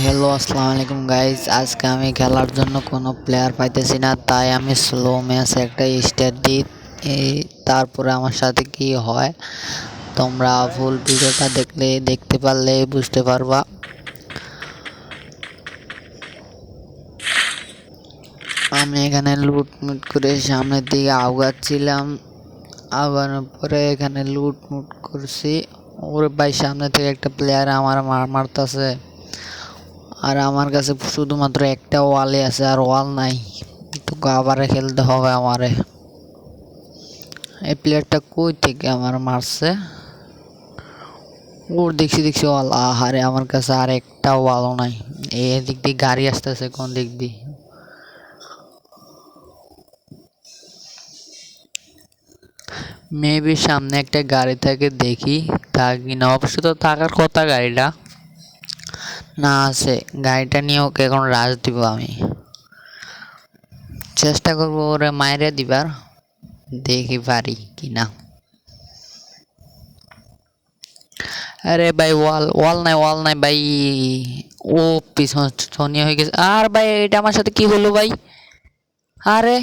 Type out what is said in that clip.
Hello আসসালামু আলাইকুম guys. আজকে আমি খেলার জন্য কোনো প্লেয়ার পাইতেছি না, তাই আমি স্লো ম্যাচে একটা স্টার দিই। তারপরে আমার সাথে কি হয় তোমরা ফুল ভিডিওটা দেখতে পারলে বুঝতে পারবা। আমি এখানে লুটমুট করে সামনের দিকে আগাচ্ছিলাম, আগানোর পরে এখানে লুটমুট করছি। ওরে ভাই, সামনে থেকে একটা প্লেয়ার আমার মারতেছে, আর আমার কাছে শুধুমাত্র একটা ওয়ালই আছে, আর ওয়াল নাই। তো আবার খেলতে হবে আমারে। এই প্লেয়ারটা কই থেকে আমার মারছে? ওর দেখছি ওয়াল। আহারে, আমার কাছে আর একটা ওয়ালও নাই। এই দিক দিয়ে গাড়ি আসতেছে, কোন দিক দিয়ে? মেবি সামনে একটা গাড়ি থাকে, দেখি থাকি না। অবশ্য তো থাকার কথা, গাড়িটা না আছে। গাড়িটা নিয়ে ওকে এখন রাজ দিব। আমি চেষ্টা করবো ওরে মাইরে দিবার, দেখি পারি কিনা। আরে ভাই, ওয়াল নাই ভাই। ও পিছন ছনিয়া হয়ে গেছে। আর ভাই, এটা আমার সাথে কি হলো ভাই? আরে